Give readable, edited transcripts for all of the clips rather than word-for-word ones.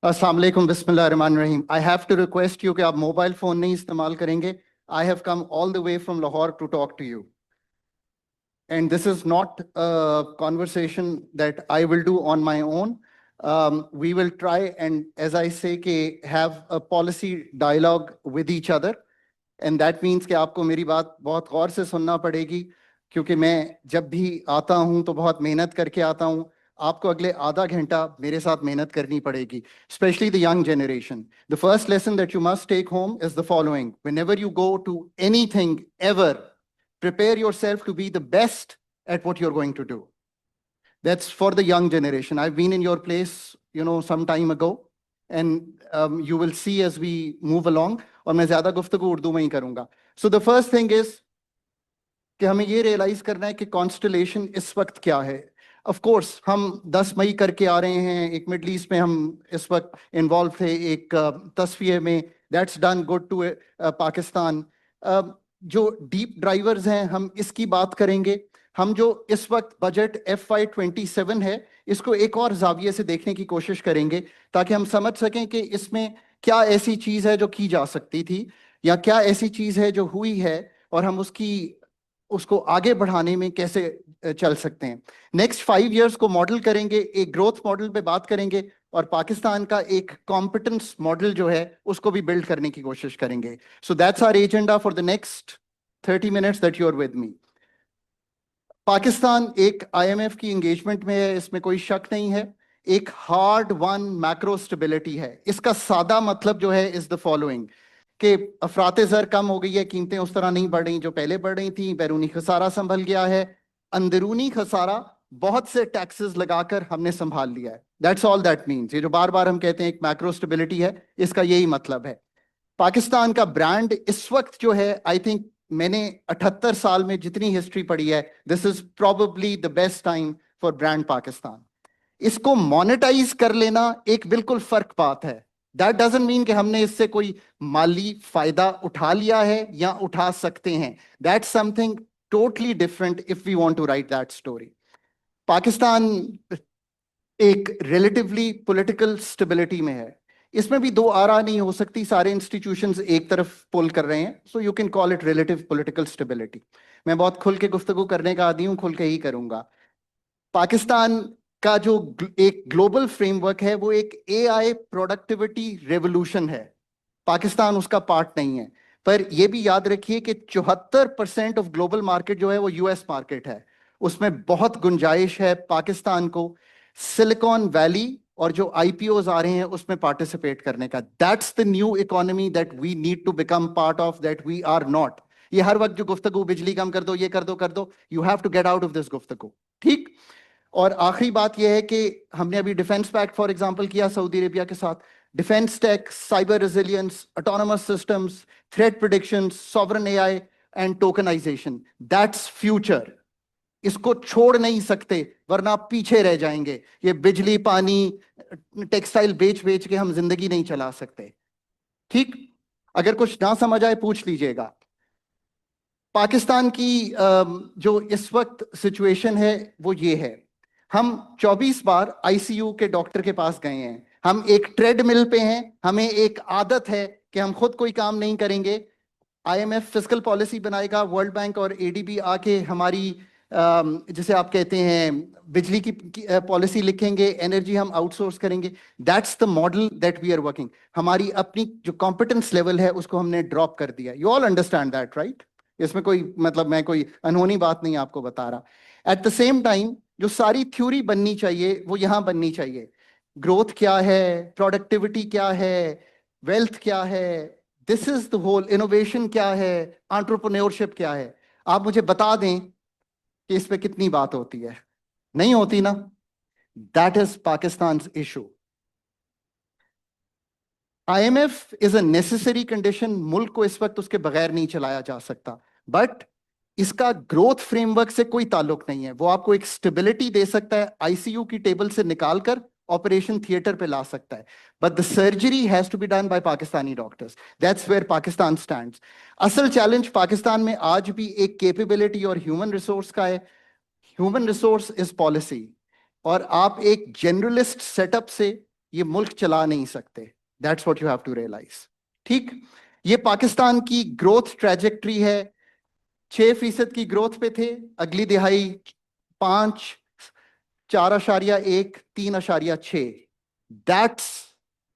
अस्सलाम वालेकुम, बिस्मिल्लाहिर्रहमानिर्रहीम। I have to request you कि आप मोबाइल फोन नहीं इस्तेमाल करेंगे। I have come all the way from Lahore to talk to you, and this is not a conversation that I will do on my own. We will try and, as I say, have a policy dialogue with each other, and that means कि आपको मेरी बात बहुत गौर से सुनना पड़ेगी, क्योंकि मैं जब भी आता हूं तो बहुत मेहनत करके आता हूं। आपको अगले आधा घंटा मेरे साथ मेहनत करनी पड़ेगी, especially the young generation. The first lesson that you must take home is the following: whenever you go to anything ever, prepare yourself to be the best at what you're going to do. That's for the young generation. I've been in your place, some time ago, and you will see as we move along. और मैं ज्यादा गुफ्तगू उर्दू में ही करूंगा. So the first thing is कि हमें ये realise करना है कि कॉन्स्टलेशन इस वक्त क्या है. ऑफ कोर्स हम 10 मई करके आ रहे हैं. एक मिडल ईस्ट में हम इस वक्त इन्वॉल्व थे एक तस्वीर में. That's done good to Pakistan. जो डीप ड्राइवर्स हैं हम इसकी बात करेंगे. हम जो इस वक्त बजट FY27 है इसको एक और जाविये से देखने की कोशिश करेंगे, ताकि हम समझ सकें कि इसमें क्या ऐसी चीज है जो की जा सकती थी, या क्या ऐसी चीज है जो हुई है और हम उसको आगे बढ़ाने में कैसे चल सकते हैं. नेक्स्ट 5 इयर्स को मॉडल करेंगे, एक ग्रोथ मॉडल पे बात करेंगे, और पाकिस्तान का एक कॉम्पिटेंस मॉडल जो है उसको भी बिल्ड करने की कोशिश करेंगे. So that's our agenda for the next 30 minutes that you are with me. Pakistan एक IMF की एंगेजमेंट में है, इसमें कोई शक नहीं है. एक हार्ड वन मैक्रो स्टेबिलिटी है. इसका सादा मतलब जो है इज द फॉलोइंग कि अफराते ज़र कम हो गई है, कीमतें उस तरह नहीं बढ़ रही जो पहले बढ़ रही थी. बैरूनी खसारा संभल गया है. अंदरूनी खसारा बहुत से टैक्सेस लगाकर हमने संभाल लिया है. That's all that means. ये जो बार बार हम कहते हैं एक मैक्रो स्टेबिलिटी है, इसका यही मतलब है. पाकिस्तान का ब्रांड इस वक्त जो है, आई थिंक मैंने 78 साल में जितनी हिस्ट्री पढ़ी है, this is probably the best time for brand Pakistan. इसको मोनेटाइज कर लेना एक बिल्कुल फर्क बात है. दैट डजंट मीन कि हमने इससे कोई माली फायदा उठा लिया है या उठा सकते हैं. That's something totally different if we want to write that story. Pakistan एक रिलेटिवली पॉलिटिकल स्टेबिलिटी में है. इसमें भी दो आरा नहीं हो सकती. सारे इंस्टीट्यूशंस एक तरफ पुल कर रहे हैं, so you can call it relative political stability. मैं बहुत खुल के गुफ्तगू करने का आदी हूं, खुल के ही करूंगा. पाकिस्तान का जो एक ग्लोबल फ्रेमवर्क है वो एक AI प्रोडक्टिविटी रेवोल्यूशन है. पाकिस्तान उसका पार्ट नहीं है. पर यह भी याद रखिए कि 74% ऑफ ग्लोबल मार्केट जो है वो US मार्केट है. उसमें बहुत गुंजाइश है पाकिस्तान को सिलिकॉन वैली और जो IPOs आ रहे हैं उसमें पार्टिसिपेट करने का. That's the new economy that we need to become part of, that we are not. ये हर वक्त जो गुफ्तगू बिजली कम कर दो, ये कर दो, you have to get out of this गुफ्तगू. ठीक. और आखिरी बात यह है कि हमने अभी डिफेंस पैक्ट फॉर एग्जांपल किया सऊदी अरेबिया के साथ. Defence tech, cyber resilience, autonomous systems, threat prediction, sovereign AI and tokenisation. That's future. इसको छोड़ नहीं सकते वरना आप पीछे रह जाएंगे. ये बिजली, पानी, टेक्सटाइल बेच बेच के हम जिंदगी नहीं चला सकते. ठीक. अगर कुछ ना समझ आए पूछ लीजिएगा. पाकिस्तान की जो इस वक्त सिचुएशन है वो ये है. हम 24 बार ICU के डॉक्टर के पास गए हैं. हम एक ट्रेडमिल पे हैं. हमें एक आदत है कि हम खुद कोई काम नहीं करेंगे. IMF फिस्कल पॉलिसी बनाएगा, वर्ल्ड बैंक और ADB आके हमारी जिसे आप कहते हैं बिजली की पॉलिसी लिखेंगे, एनर्जी हम आउटसोर्स करेंगे. That's the model that we are working. हमारी अपनी जो कॉम्पिटेंस लेवल है उसको हमने ड्रॉप कर दिया. You all understand that, right? इसमें कोई मतलब मैं कोई अनहोनी बात नहीं आपको बता रहा. एट द सेम टाइम जो सारी थ्योरी बननी चाहिए वो यहां बननी चाहिए. ग्रोथ क्या है, प्रोडक्टिविटी क्या है, वेल्थ क्या है, this is the whole. Innovation क्या है, एंटरप्रेन्योरशिप क्या है. आप मुझे बता दें कि इस पे कितनी बात होती है. नहीं होती ना. That is Pakistan issue. IMF is a necessary condition. मुल्क को इस वक्त उसके बगैर नहीं चलाया जा सकता. बट इसका ग्रोथ फ्रेमवर्क से कोई ताल्लुक नहीं है. वो आपको एक स्टेबिलिटी दे सकता है, ICU की टेबल से निकालकर ऑपरेशन थिएटर पे ला सकता है. But the surgery has to be done by Pakistani doctors. That's where Pakistan stands. असल चैलेंज पाकिस्तान में आज भी एक कैपेबिलिटी और ह्यूमन रिसोर्स का है. Human resource is policy. और आप एक जनरलिस्ट सेटअप से ये मुल्क चला नहीं सकते। That's what you have to realise. ठीक, ये पाकिस्तान की ग्रोथ ट्रैजेक्टरी है। 6% की ग्रोथ पे थे, अगली दिहाई 5, 4.1, 3.6। That's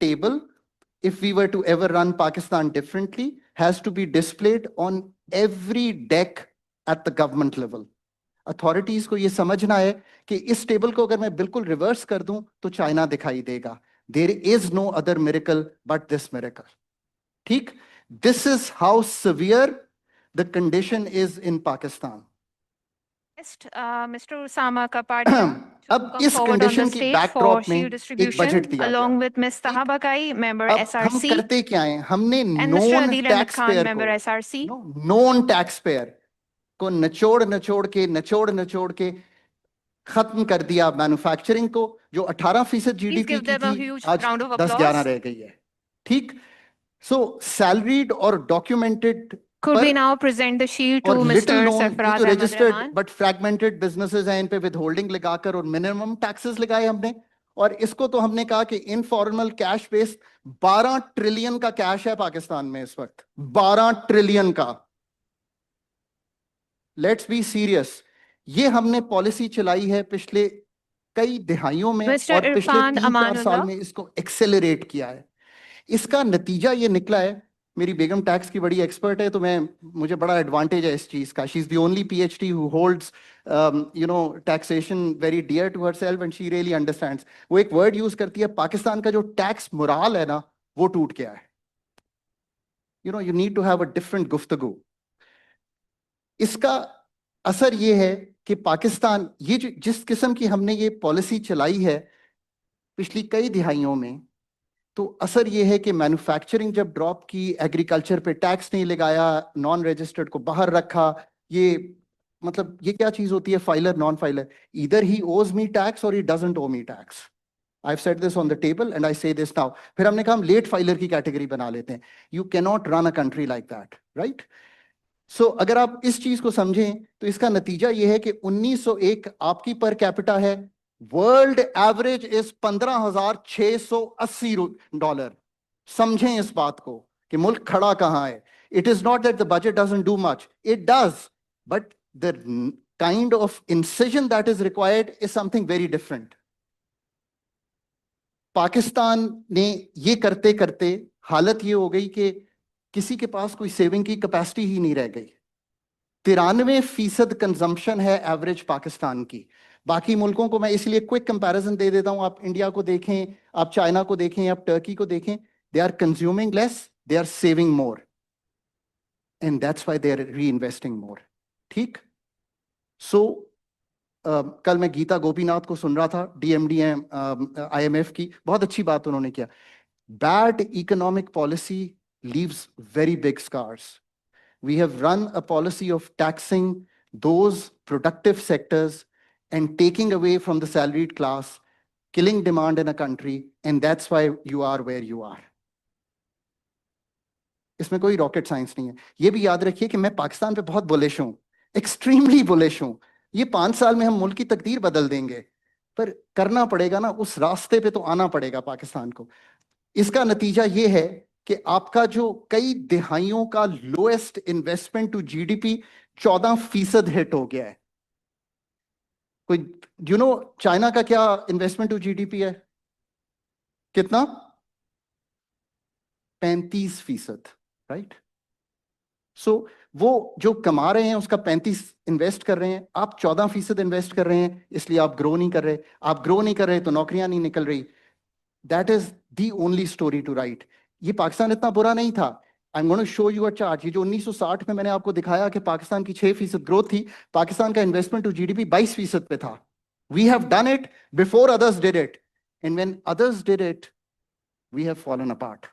table, if we were to ever run Pakistan differently, has to be displayed on every deck at the government level. Authorities को ये समझना है कि इस टेबल को अगर मैं बिल्कुल रिवर्स कर दूं तो चाइना दिखाई देगा। There is no other miracle but this miracle. ठीक, this is how severe the condition is in Pakistan. Mr. Usama Kapadia अब इस कंडीशन की बैकड्रॉप में एक बजट दिया along गया। with Ms. Tahabakai, member अब हम SRC, करते क्या है, हमने and Mr. Non Adil Ahmed tax Khan, pair member SRC. को, नॉन टैक्स पेयर को नचोड़ के खत्म कर दिया मैन्युफैक्चरिंग को, जो 18% जीडीपी give की them a थी, huge आज round of 10-11 applause. रह गई है। ठीक, सो सैलरीड और documented Could we now present the shield to और Mr. लिटिल नोन, Sarfaraz जो Ahmad registered Rahman? But fragmented businesses हैं, इन पे विदहोल्डिंग लगाकर और मिनिमम टैक्सेस लगाए हमने। और इसको तो हमने कहा कि इनफॉर्मल कैश बेस 12 ट्रिलियन का कैश है पाकिस्तान में इस वक्त, 12 ट्रिलियन का। लेट्स बी सीरियस, ये हमने पॉलिसी चलाई है पिछले कई दिहाइयों में, Mr. और पिछले Irfan 3-4 साल Amanullah. में इसको एक्सेलरेट किया है। इसका नतीजा ये निकला है, मेरी बेगम टैक्स की बड़ी एक्सपर्ट है, तो मुझे बड़ा एडवांटेज है इस चीज का। She is the only PhD who holds taxation very dear to herself and she really understands. वो एक वर्ड यूज करती है, पाकिस्तान का जो टैक्स मोराल है ना, वो टूट गया है। You need to have a different गुफ्तगू। इसका असर ये है कि पाकिस्तान, ये जिस किस्म की हमने ये पॉलिसी चलाई है पिछली कई दिहाइयों में, तो असर ये है कि मैन्युफैक्चरिंग जब ड्रॉप की, एग्रीकल्चर पे टैक्स नहीं लगाया, नॉन रजिस्टर्ड को बाहर रखा। ये मतलब ये क्या चीज होती है, filer non filer, either he owes me tax और he doesn't owe me tax. I have said this on the table and I say this now. फिर हमने कहा हम लेट फाइलर की कैटेगरी बना लेते हैं। You can not run a country like that, right? So अगर आप इस चीज को समझें तो इसका नतीजा ये है कि 1901 आपकी पर कैपिटा है, वर्ल्ड एवरेज इज $15,680। समझें इस बात को कि मुल्क खड़ा कहां है। It is not that the budget doesn't do much, it does, but the kind of incision that is required is something very different. Pakistan ने ये करते करते हालत ये हो गई कि किसी के पास कोई सेविंग की कैपेसिटी ही नहीं रह गई। 93% कंजम्पशन है एवरेज पाकिस्तान की। बाकी मुल्कों को मैं इसलिए क्विक कंपैरिजन दे देता हूं, आप इंडिया को देखें, आप चाइना को देखें, आप टर्की को देखें, they are consuming less, they are saving more, and that's why they are reinvesting more. ठीक, सो कल मैं गीता गोपीनाथ को सुन रहा था, डीएमडी IMF की, बहुत अच्छी बात उन्होंने किया। Bad economic policy leaves very big scars. We have run a policy of taxing those productive sectors and taking away from the salaried class, killing demand in a country, and that's why you are where you are. इसमें कोई rocket science नहीं है। ये भी याद रखिए कि मैं पाकिस्तान पे बहुत बुलिश हूं, एक्सट्रीमली बुलिश हूं। ये 5 साल में हम मुल्क की तकदीर बदल देंगे, पर करना पड़ेगा ना, उस रास्ते पे तो आना पड़ेगा पाकिस्तान को। इसका नतीजा ये है कि आपका जो कई दिहाइयों का lowest investment to GDP 14% hit हो गया है। कोई चाइना का क्या इन्वेस्टमेंट टू जीडीपी है? कितना? 35%, राइट? सो वो जो कमा रहे हैं उसका 35 इन्वेस्ट कर रहे हैं, आप 14% इन्वेस्ट कर रहे हैं, इसलिए आप ग्रो नहीं कर रहे। आप ग्रो नहीं कर रहे तो नौकरियां नहीं निकल रही। That is the only story to write. ये पाकिस्तान इतना बुरा नहीं था। I am going to show you a chart. ये जो 1960 में मैंने आपको दिखाया कि पाकिस्तान की 6% ग्रोथ थी, पाकिस्तान का इन्वेस्टमेंट टू जीडीपी 22% पे था। We have done it before others did it, and when others did it we have fallen apart.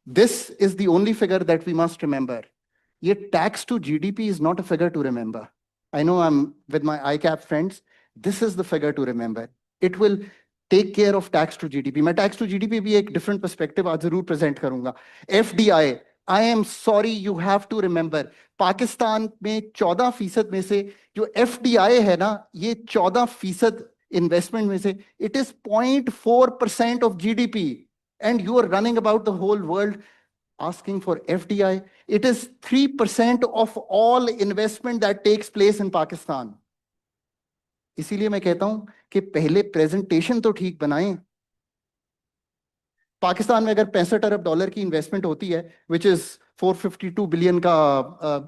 This is the only figure that we must remember. ये tax to GDP is not a figure to remember. I know I am with my ICAP friends, this is the figure to remember. It will take care of tax to GDP. मैं tax to GDP भी एक different perspective आज जरूर present करूंगा। FDI, I am sorry, you have to remember, Pakistan में 14% में से जो FDI है ना, ये 14% इन्वेस्टमेंट में से, it is 0.4% of GDP, and you are running about the whole world asking for FDI. It is 3% of all investment that takes place in Pakistan. इसीलिए मैं कहता हूं कि पहले प्रेजेंटेशन तो ठीक बनाएं। पाकिस्तान में अगर 65 अरब डॉलर की इन्वेस्टमेंट होती है, विच इज 452 बिलियन का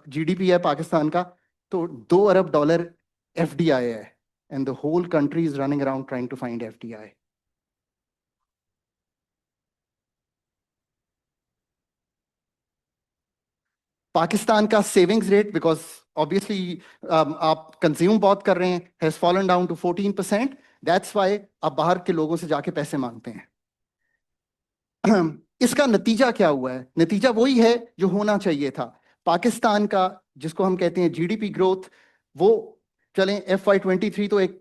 जीडीपी है पाकिस्तान का, तो 2 अरब डॉलर एफडीआई है, and the whole country is running around trying to find FDI. Pakistan का सेविंग्स रेट, बिकॉज ऑब्वियसली आप कंज्यूम बहुत कर रहे हैं, has fallen down to 14%। That's why आप बाहर के लोगों से जाके पैसे मांगते हैं। इसका नतीजा क्या हुआ है? नतीजा वही है जो होना चाहिए था। पाकिस्तान का, जिसको हम कहते हैं जीडीपी ग्रोथ, वो चलें FY23 तो एक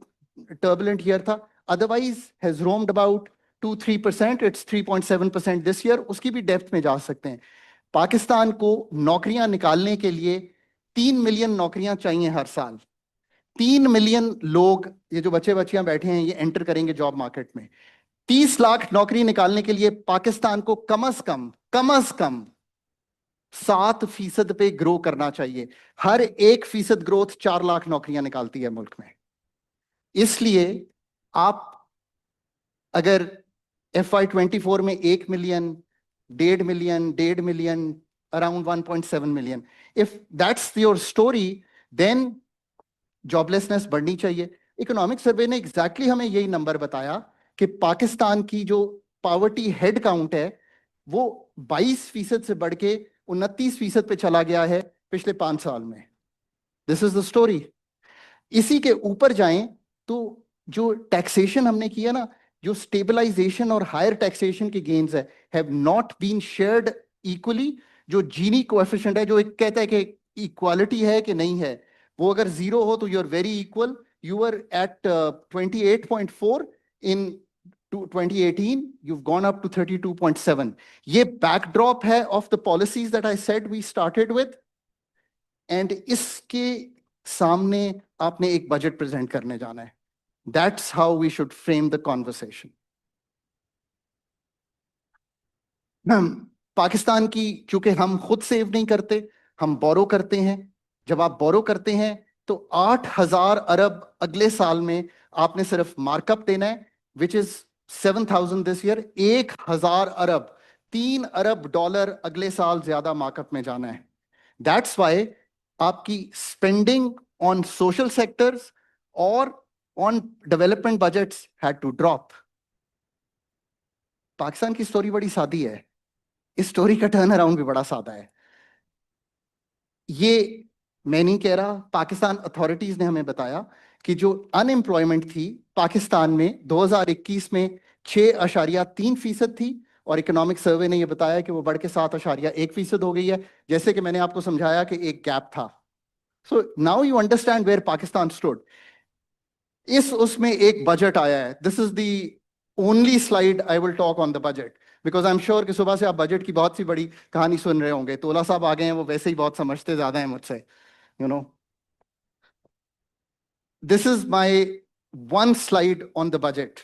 टर्बुलेंट ईयर था, otherwise has roamed about 2-3%, it's 3.7% this year. उसकी भी डेप्थ में जा सकते हैं। पाकिस्तान को नौकरियां निकालने के लिए 3 मिलियन नौकरियां चाहिए हर साल। 3 मिलियन लोग, ये जो बच्चे बच्चियां बैठे हैं, ये एंटर करेंगे जॉब मार्केट में। 30 लाख नौकरी निकालने के लिए पाकिस्तान को कम से कम 7% पे ग्रो करना चाहिए। हर 1% ग्रोथ 4 लाख नौकरियां निकालती है मुल्क में। इसलिए आप अगर FY24 में 1 million, 1.5 million, around 1.7 million, if that's your story, then joblessness बढ़नी चाहिए। इकोनॉमिक सर्वे ने एग्जैक्टली हमें यही नंबर बताया कि पाकिस्तान की जो पॉवर्टी हेड काउंट है वो 22% से बढ़ के 29% पे चला गया है पिछले 5 साल में। This is the story. इसी के ऊपर जाएं तो जो टैक्सेशन हमने किया ना, जो स्टेबलाइजेशन और हायर टैक्सेशन के गेन्स है, have not been shared equally. जो जीनी कोएफिशिएंट है, जो एक कहता है कि इक्वालिटी है कि नहीं है, वो अगर 0 हो तो you are very equal. You are at 28.4 in 2018, you've gone up to 32.7. ये बैकड्रॉप है of the policies that I said we started with, and इसके सामने आपने एक बजट प्रेजेंट करने जाना है। That's how we should frame the conversation. Pakistan की, क्योंकि हम खुद सेव नहीं करते, हम बोरो करते हैं। जब आप बोरो करते हैं तो 8,000 अरब अगले साल में आपने सिर्फ मार्कअप देना है, which is 7,000 this year. 1,000 Arab, 3 Arab dollar अगले साल ज्यादा मार्कअप में जाना है। दैट्स वाई आपकी स्पेंडिंग ऑन सोशल सेक्टर्स और on development budgets had to drop. Pakistan की स्टोरी बड़ी सादी है, इस स्टोरी का टर्न अराउंड भी बड़ा सादा है। ये मैं नहीं कह रहा, पाकिस्तान अथॉरिटीज ने हमें बताया कि जो अनएम्प्लॉयमेंट थी पाकिस्तान में 2021 में 6.3% थी, और इकोनॉमिक सर्वे ने यह बताया कि वो बढ़ के 7.1% हो गई है, जैसे कि मैंने आपको समझाया कि एक गैप था। So now you understand where Pakistan stood. इस उसमें एक बजट आया है। This is the only slide I will talk on the budget, because I am sure कि सुबह से आप बजट की बहुत सी बड़ी कहानी सुन रहे होंगे। तोला साहब आ गए हैं, वो वैसे ही बहुत समझते ज्यादा हैं मुझसे, you know. This is my one slide on the budget,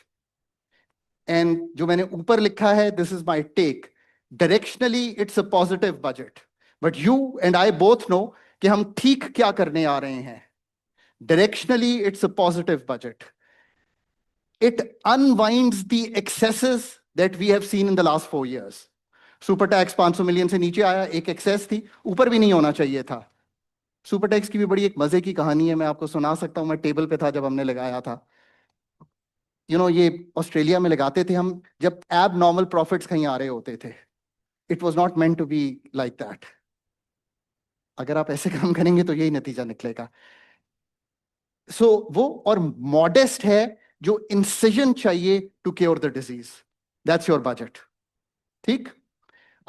and जो मैंने ऊपर लिखा है, this is my take. Directionally it's a positive budget, but you and I both know कि हम ठीक क्या करने आ रहे हैं। Directionally, it's a positive budget. It unwinds the excesses that we have seen in the last 4 years. Super tax 500 million से नीचे आया, एक एक्सेस थी, ऊपर भी नहीं होना चाहिए था। सुपर टैक्स की भी बड़ी एक मजे की कहानी है, मैं आपको सुना सकता हूं। मैं टेबल पे था जब हमने लगाया था। ये ऑस्ट्रेलिया में लगाते थे हम, जब एब नॉर्मल प्रॉफिट्स कहीं आ रहे होते थे। It was not meant to be like that. अगर आप ऐसे काम करेंगे तो यही नतीजा निकलेगा। वो और मॉडेस्ट है, जो इंसिजन चाहिए to cure the disease. That's your budget. ठीक।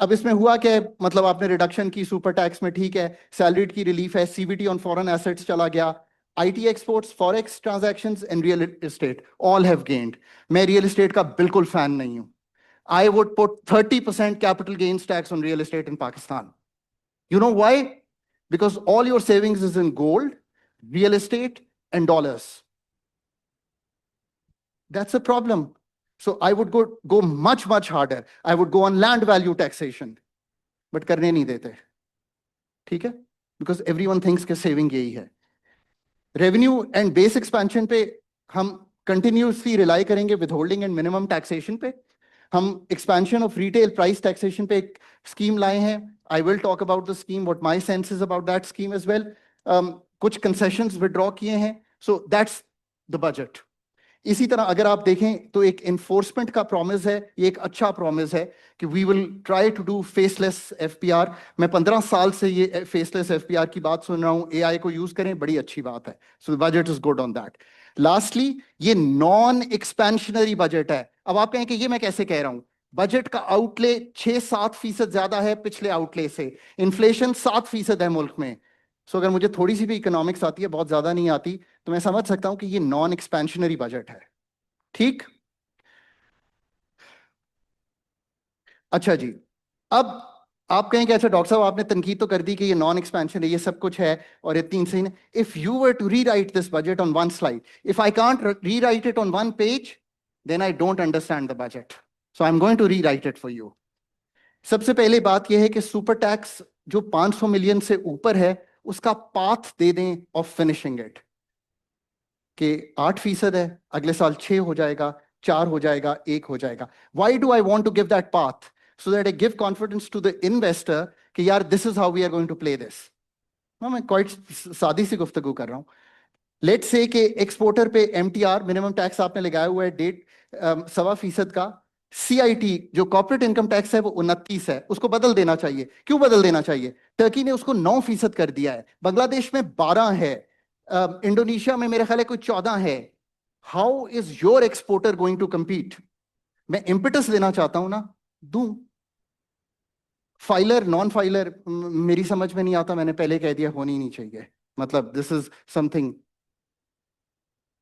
अब इसमें हुआ क्या, मतलब आपने रिडक्शन की सुपर टैक्स में, ठीक है, सैलरीड की रिलीफ है, सीबीटी ऑन फॉरेन एसेट्स चला गया, IT exports, forex transactions and real estate all have gained. मैं रियल एस्टेट का बिल्कुल फैन नहीं हूं। I would put 30% capital gains tax on real estate in Pakistan. You know why? Because all your savings is in gold, real estate and dollars. That's a problem. So I would go much harder. I would go on land value taxation, but करने नहीं देते, ठीक है? Because everyone thinks कि saving यही है. Revenue and base expansion पे हम continuously rely करेंगे withholding and minimum taxation पे. हम expansion of retail price taxation पे एक scheme लाए हैं. I will talk about the scheme, what my sense is about that scheme as well. कुछ concessions withdraw किए हैं. So that's the budget. इसी तरह अगर आप देखें तो एक enforcement का promise है, ये एक अच्छा promise है कि we will try to do faceless FPR. मैं 15 साल से ये faceless FPR की बात सुन रहा हूँ. AI को use करें, बड़ी अच्छी बात है. So the budget is good on that. Lastly, ये non-expansionary budget है. अब आप कहें कि ये मैं कैसे कह रहा हूँ? बजट का आउटले 6-7% ज्यादा है पिछले आउटले से. इन्फ्लेशन 7% है मुल्क में. सो अगर मुझे थोड़ी सी भी इकोनॉमिक्स आती है, बहुत ज्यादा नहीं आती, तो मैं समझ सकता हूं कि ये नॉन एक्सपेंशनरी बजट है. ठीक. अच्छा जी, अब आप कहेंगे अच्छा डॉक्टर साहब आपने तनकीद तो कर दी कि ये नॉन एक्सपेंशन है, ये सब कुछ है और इतनी इंसान. If you were to rewrite this budget on one slide, if I can't rewrite it on one page, then I don't understand the budget. So I am going to rewrite it for you. सबसे पहले बात यह है कि super tax जो 500 million से ऊपर है उसका पाथ दे दें ऑफ फिनिशिंग इट, कि 8% है, अगले साल 6 हो जाएगा, 4 हो जाएगा, 1 हो जाएगा. Why do I want to give that path? So that I give confidence to the investor कि यार this is how we are going to play this. मैं क्वाइट सादी सी गुफ्तगू कर रहा हूं. लेट्स से कि एक्सपोर्टर पे एमटीआर मिनिमम टैक्स आपने लगाया हुआ है 1.25% का. सीआईटी जो कॉर्पोरेट इनकम टैक्स है वो 29 है, उसको बदल देना चाहिए. क्यों बदल देना चाहिए? टर्की ने उसको 9% कर दिया है, बांग्लादेश में 12 है, इंडोनेशिया में मेरे ख्याल है कोई 14 है. How is your exporter going to compete? मैं इम्पिटस देना चाहता हूं ना, दूं. फाइलर नॉन फाइलर मेरी समझ में नहीं आता, मैंने पहले कह दिया होनी नहीं चाहिए. मतलब दिस इज समथिंग.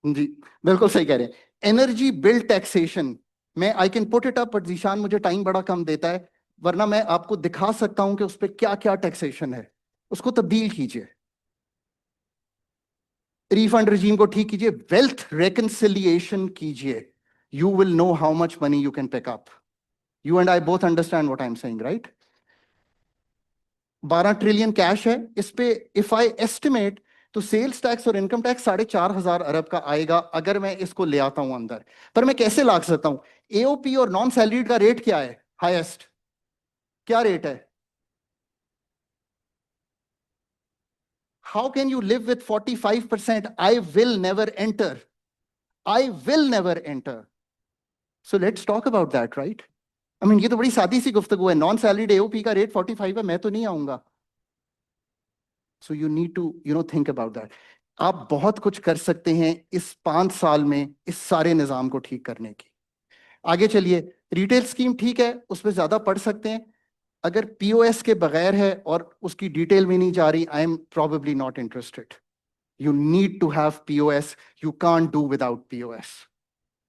जी बिल्कुल सही कह रहे हैं. एनर्जी बिल टैक्सेशन मैं I can put it up, but Zeeshan मुझे टाइम बड़ा कम देता है, वरना मैं आपको दिखा सकता हूं कि उस पर क्या क्या टैक्सेशन है. उसको तब्दील कीजिए, रिफंड रिजीम को ठीक कीजिए, वेल्थ रेकंसिलिएशन कीजिए. You will know how much money you can pick up. You and I both understand what I am saying, right? 12 trillion cash है इस पे. इफ आई एस्टिमेट तो सेल्स टैक्स और income tax 4,500 अरब का आएगा अगर मैं इसको ले आता हूं अंदर. पर मैं कैसे ला सकता हूं? एओपी और नॉन सैलरीड का रेट क्या है? हाईएस्ट क्या रेट है? How can you live with 45%? I will never enter. I will never enter. So let's talk about that, right? I mean ये तो बड़ी सादी सी गुफ्तगू है. नॉन सैलरीड एओपी का रेट 45 है, मैं तो नहीं आऊंगा. So you need to think about that. आप बहुत कुछ कर सकते हैं इस 5 साल में इस सारे निजाम को ठीक करने की. आगे चलिए. रिटेल स्कीम ठीक है, उसमें ज्यादा पढ़ सकते हैं. अगर पीओएस के बगैर है और उसकी डिटेल में नहीं जा रही, I am probably not interested. You need to have POS. You can't do without POS.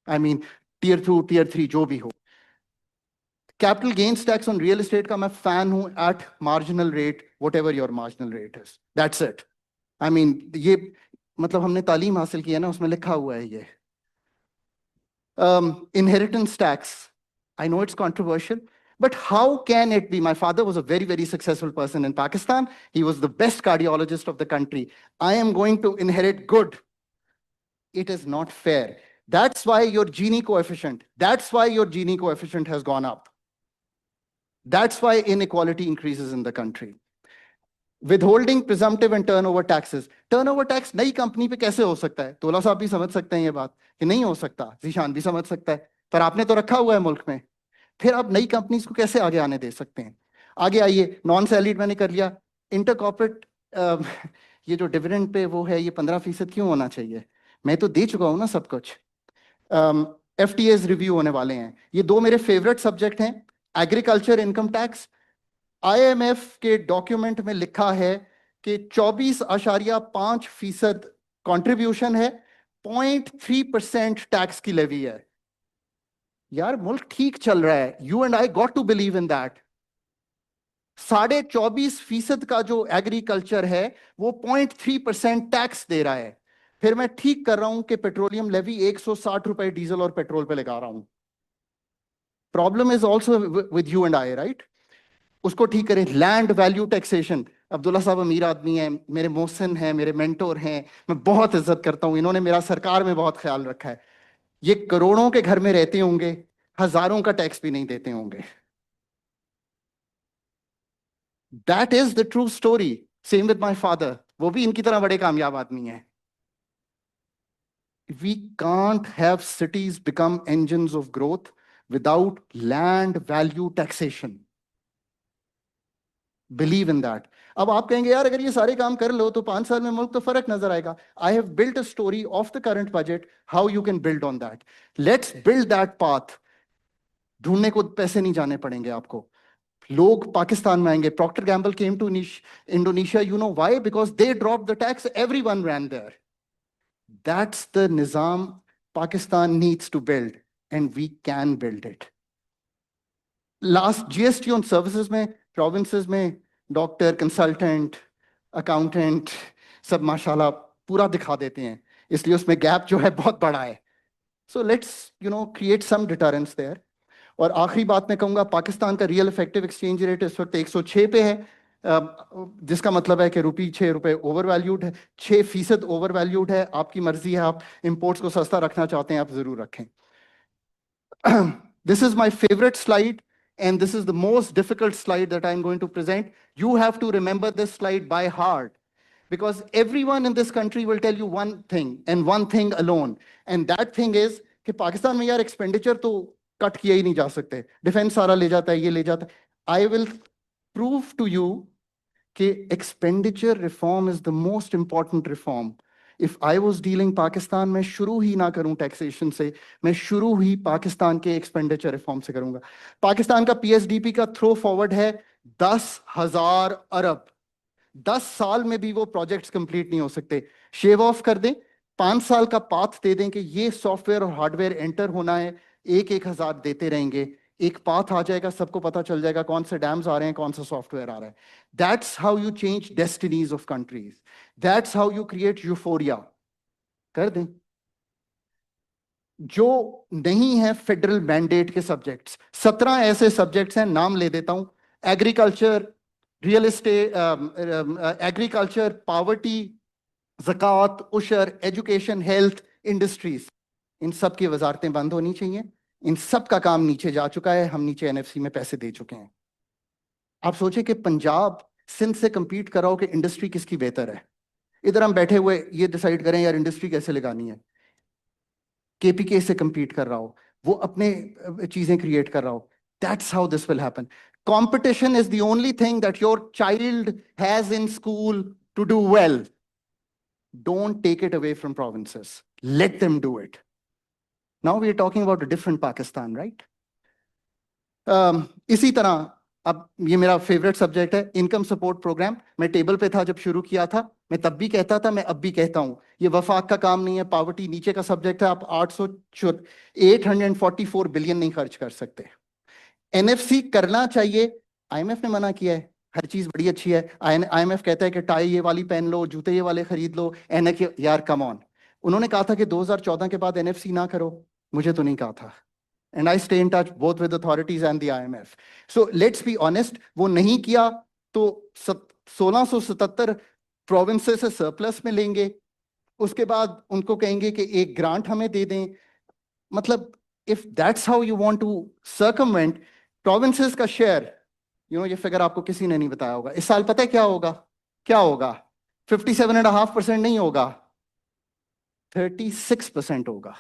I mean tier 2 tier 3 जो भी हो. Capital gains tax on real estate का मैं फैन हूं, at marginal rate, whatever your marginal rate is, that's it. I mean ये मतलब हमने तालीम हासिल की है ना, उसमें लिखा हुआ है ये. Inheritance tax, I know it's controversial, but how can it be? My father was a very, very successful person in Pakistan. He was the best cardiologist of the country. I am going to inherit good. It is not fair. That's why your Gini coefficient has gone up. That's why inequality increases in the country. Withholding presumptive and turnover taxes. Turnover tax नई company पे कैसे हो सकता है? तोला साहब भी समझ सकते हैं ये बात कि नहीं हो सकता, जीशान भी समझ सकता है, पर आपने तो रखा हुआ है मुल्क में. फिर आप नई कंपनीज को कैसे आगे आने दे सकते हैं? आगे आइए. नॉन सैलरीड मैंने कर लिया. इंटर कॉर्पोरेट ये जो डिविडेंड पे वो है, ये 15% क्यों होना चाहिए? मैं तो दे चुका हूं ना सब कुछ. FTAs रिव्यू होने वाले हैं. ये 2 मेरे फेवरेट सब्जेक्ट हैं. एग्रीकल्चर इनकम टैक्स, IMF के डॉक्यूमेंट में लिखा है कि 24.5% कंट्रीब्यूशन है, 0.3% टैक्स की लेवी है. यार मुल्क ठीक चल रहा है. You and I got to believe in that. 24.5% का जो एग्रीकल्चर है वो 0.3% टैक्स दे रहा है. फिर मैं ठीक कर रहा हूं कि पेट्रोलियम लेवी 160 रुपए डीजल और पेट्रोल पे लगा रहा हूं। Problem is also with you and I, right? उसको ठीक करें। लैंड वैल्यू टैक्सेशन, अब्दुल्ला साहब अमीर आदमी हैं, मेरे मोहसिन हैं, मेरे मेंटोर हैं, मैं बहुत इज्जत करता हूं, इन्होंने मेरा सरकार में बहुत ख्याल रखा है। ये करोड़ों के घर में रहते होंगे, हजारों का टैक्स भी नहीं देते होंगे। That is the true story. Same with my father, वो भी इनकी तरह बड़े कामयाब आदमी हैं। We can't have cities become engines of growth without land value taxation. Believe in that. अब आप कहेंगे यार अगर ये सारे काम कर लो तो 5 साल में मुल्क तो फर्क नजर आएगा। I have built a story of the current budget, how you can build on that. Let's build that path. ढूंढने को पैसे नहीं जाने पड़ेंगे आपको। लोग पाकिस्तान में आएंगे। Procter Gamble came to Indonesia. You know why? Because they dropped the tax. Everyone ran there. That's the nizam Pakistan needs to build, and we can build it. Last GST on services में provinces में doctor, consultant, accountant सब माशाल्लाह पूरा दिखा देते हैं, इसलिए उसमें गैप जो है बहुत बड़ा है। So let's create some deterrence there. और आखिरी बात मैं कहूंगा, पाकिस्तान का रियल इफेक्टिव एक्सचेंज रेट इस वक्त 106 पे है, जिसका मतलब है कि रुपी 6 रुपए ओवर वैल्यूड है, 6% ओवर वैल्यूड है। आपकी मर्जी है, आप इंपोर्ट्स को सस्ता रखना चाहते हैं, आप जरूर रखें। This is my favorite slide, and this is the most difficult slide that I'm going to present. You have to remember this slide by heart, because everyone in this country will tell you one thing and one thing alone, and that thing is कि पाकिस्तान में यार expenditure तो cut किया ही नहीं जा सकते, defence सारा ले जाता है, ये ले जाता है। I will prove to you कि expenditure reform is the most important reform. If I was dealing Pakistan, मैं शुरू ही ना करूं टैक्सेशन से, मैं शुरू ही पाकिस्तान के एक्सपेंडिचर रिफॉर्म से करूंगा। पाकिस्तान का पीएसडीपी का थ्रो फॉरवर्ड है 10,000 अरब। 10 साल में भी वो प्रोजेक्ट्स कंप्लीट नहीं हो सकते। शेव ऑफ कर दें, 5 साल का पाथ दे दें कि ये सॉफ्टवेयर और हार्डवेयर एंटर होना है, 1,000 देते रहेंगे, एक पाथ आ जाएगा, सबको पता चल जाएगा कौन से डैम्स आ रहे हैं, कौन सा सॉफ्टवेयर आ रहा है। That's how you change destinies of countries, that's how you create euphoria. कर दें। जो नहीं है फेडरल मैंडेट के सब्जेक्ट्स, 17 ऐसे सब्जेक्ट्स हैं, नाम ले देता हूं। Agriculture, real estate, agriculture, poverty, ज़कात, उशर, एजुकेशन, हेल्थ, इंडस्ट्रीज, इन सब की वजारतें बंद होनी चाहिए। इन सब का काम नीचे जा चुका है, हम नीचे एनएफसी में पैसे दे चुके हैं। आप सोचे कि पंजाब सिंध से कंपीट कर रहा हो कि इंडस्ट्री किसकी बेहतर है, इधर हम बैठे हुए ये डिसाइड करें यार इंडस्ट्री कैसे लगानी है। केपीके से कंपीट कर रहा हो, वो अपने चीजें क्रिएट कर रहा हो। That's how this will happen. Competition is the only thing that your child has in school to do well. Don't take it away from provinces. Let them do it. Now we are talking about a different Pakistan, right? इसी तरह अब ये मेरा favourite subject है, income support programme. मैं table पे था जब शुरू किया था, मैं तब भी कहता था, मैं अब भी कहता हूं, ये वफाक का काम नहीं है, पावर्टी नीचे का सब्जेक्ट है। आप 844 बिलियन नहीं खर्च कर सकते। एनएफसी करना चाहिए, आईएमएफ ने मना किया है। हर चीज बड़ी अच्छी है, आईएमएफ कहता है कि टाई ये वाली पहन लो, जूते ये वाले खरीद लो, एनएफ यार कम ऑन। उन्होंने कहा था कि 2014 के बाद एनएफसी ना करो, मुझे तो नहीं कहा था। And I stay in touch both with authorities and the IMF. So let's be honest, वो नहीं किया तो 1677 प्रोविंसेस से सरप्लस में लेंगे, उसके बाद उनको कहेंगे कि एक ग्रांट हमें दे दें। मतलब if that's how you want to circumvent provinces का शेयर, ये फिगर आपको किसी ने नहीं बताया होगा। इस साल पता है क्या होगा? क्या होगा? 57.5% नहीं होगा, 36% होगा।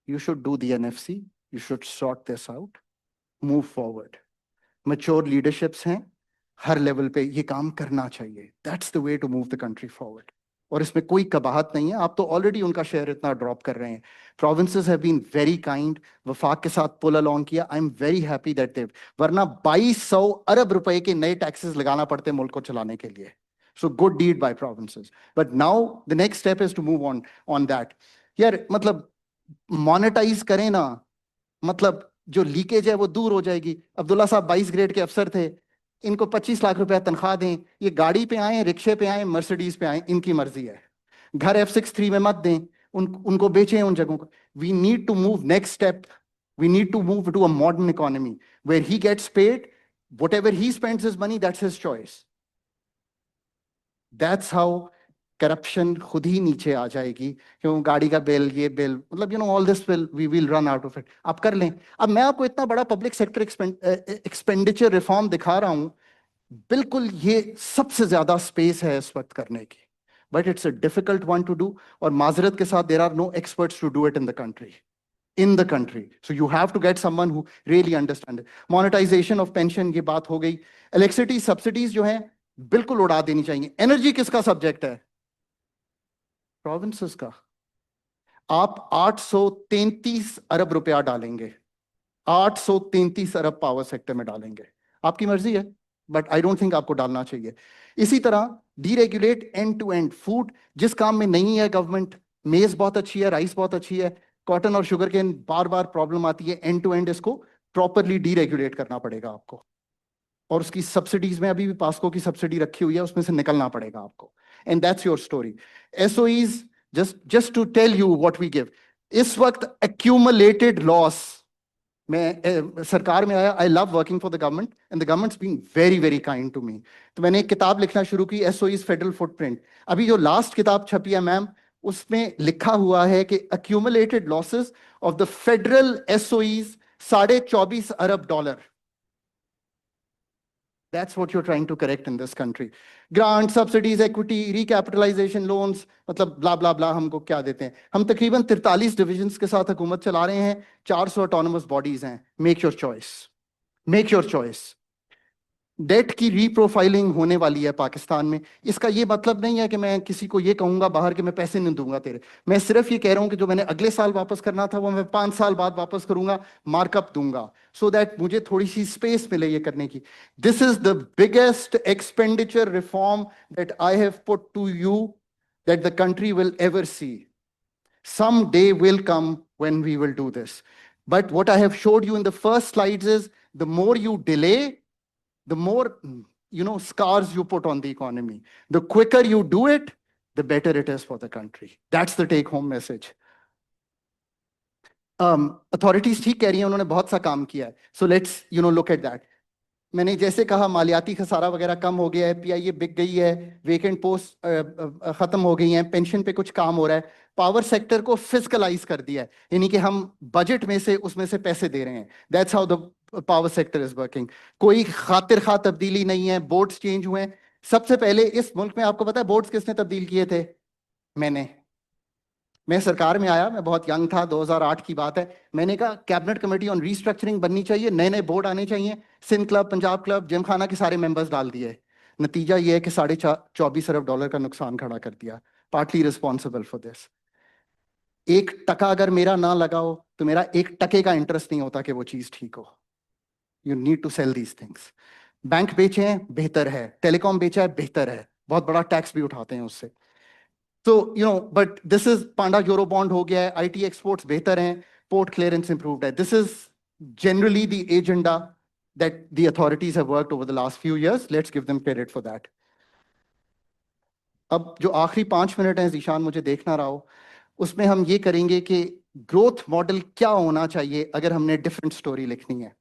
You should do the NFC. You should sort this out. Move forward. Mature leaderships हैं, हर लेवल पे ये काम करना चाहिए। That's the way to move the country forward. और इसमें कोई कबाहत नहीं है, आप तो ऑलरेडी उनका शेयर इतना ड्रॉप कर रहे हैं। Provinces have been very kind. वफाक के साथ पुल अलॉन्ग किया। I'm very happy that they've, वरना 2200 अरब रुपए के नए टैक्सेस लगाना पड़ते मुल्क को चलाने के लिए। So good deed by provinces. But now the next step is to move on that. यार मतलब मोनेटाइज करें ना, मतलब जो लीकेज है वो दूर हो जाएगी। अब्दुल्ला साहब 22 ग्रेड के अफसर थे, इनको 25 लाख रुपया तनख्वाह दें, ये गाड़ी पे आए, रिक्शे पे आए, मर्सिडीज पे आए, इनकी मर्जी है। घर F63 में मत दें, उनको बेचें उन जगहों को. We need to move next step. We need to move to a modern economy where he gets paid, whatever he spends his money, that's his choice. That's how corruption खुद ही नीचे आ जाएगी. क्यों गाड़ी का बिल, ये बिल, मतलब all this will we will run out of it. आप कर लें. अब मैं आपको इतना बड़ा पब्लिक सेक्टर एक्सपेंडिचर रिफॉर्म दिखा रहा हूं, बिल्कुल ये सबसे ज्यादा स्पेस है इस वक्त करने की, but it's a difficult one to do. और माजरत के साथ there are no experts to do it in the country. So you have to get someone who really understands it. Monetization of pension, ये बात हो गई. Electricity subsidies जो हैं बिल्कुल उड़ा देनी चाहिए. Energy किसका सब्जेक्ट है? प्रोविंसेस का. आप 833 अरब रुपया डालेंगे, 833 अरब पावर सेक्टर में डालेंगे. आपकी मर्जी है, बट आई डोंट थिंक आपको डालना चाहिए. इसी तरह deregulate end to end food, जिस काम में नहीं है गवर्नमेंट. मेज बहुत अच्छी है, राइस बहुत अच्छी है, कॉटन और शुगर केन बार बार प्रॉब्लम आती है. एंड टू एंड इसको प्रॉपरली डीरेगुलेट करना पड़ेगा आपको. और उसकी सब्सिडीज में अभी भी पास्को की सब्सिडी रखी हुई है, उसमें से निकलना पड़ेगा आपको. And that's your story. SOEs, just to tell you what we give. इस वक्त एक्यूमुलेटेड लॉस, मैं सरकार में आया, I love working for the government and the government's being very very kind to me. तो मैंने एक किताब लिखना शुरू की, एसओईज फेडरल फुटप्रिंट. अभी जो लास्ट किताब छपी है मैम, उसमें लिखा हुआ है कि accumulated losses of the federal SOEs $24.5 अरब. That's what you're trying to correct in this country. Grants, subsidies, equity, recapitalization loans, मतलब blah blah blah हमको क्या देते हैं. हम तकरीबन 43 डिविजन्स के साथ हुकूमत चला रहे हैं, 400 ऑटोनमस बॉडीज हैं. Make your choice. Make your choice. Debt की रीप्रोफाइलिंग होने वाली है पाकिस्तान में. इसका ये मतलब नहीं है कि मैं किसी को ये कहूंगा बाहर कि मैं पैसे नहीं दूंगा तेरे. मैं सिर्फ ये कह रहा हूं कि जो मैंने अगले साल वापस करना था वो मैं 5 साल बाद वापस करूंगा, मार्कअप दूंगा, सो दैट मुझे थोड़ी सी स्पेस मिले ये करने की. This is the biggest expenditure reform that I have put to you, that the country will ever see. Some day will come when we will do this. But what I have showed you in the first slides is the more you delay, the more scars you put on the economy. The quicker you do it, the better it is for the country. That's the take-home message. Authorities ठीक कह रही हैं, उन्होंने बहुत सा काम किया है. So let's look at that. मैंने जैसे कहा मालियाती खसारा वगैरह कम हो गया है, पीआईए बिक गई है, वेकेंट पोस्ट खत्म हो गई हैं, पेंशन पे कुछ काम हो रहा है. पावर सेक्टर को फिस्कलाइज कर दिया है, यानी कि हम बजट में से उसमें से पैसे दे रहे हैं. That's how the power sector is working. कोई खातिर खा तब्दीली नहीं है. बोर्ड्स चेंज हुए हैं. सबसे पहले इस मुल्क में आपको पता है बोर्ड्स किसने तब्दील किए थे? मैं सरकार में आया, मैं बहुत यंग था, 2008 की बात है. मैंने कहा कैबिनेट कमेटी ऑन रीस्ट्रक्चरिंग बननी चाहिए, नए नए बोर्ड आने चाहिए. सिंध क्लब, पंजाब क्लब, जिमखाना के सारे मेंबर्स डाल दिए. नतीजा ये है कि $24.5 अरब का नुकसान खड़ा कर दिया. Partly responsible for this. 1% अगर मेरा ना लगाओ तो मेरा 1% का इंटरेस्ट नहीं होता कि वो चीज ठीक हो. You need to sell these things. Bank बेचे हैं, बेहतर है. टेलीकॉम बेचा है, बेहतर है. बहुत बड़ा टैक्स भी उठाते हैं उससे. So, but this is Panda Eurobond हो गया है, IT exports बेहतर हैं, port clearance improved है. This is generally the agenda that the authorities have worked over the last few years. Let's give them credit for that. अब जो आखिरी 5 minute हैं ज़ीशान, मुझे देखना रहा हो, उसमें हम ये करेंगे कि ग्रोथ मॉडल क्या होना चाहिए अगर हमने डिफरेंट स्टोरी लिखनी है.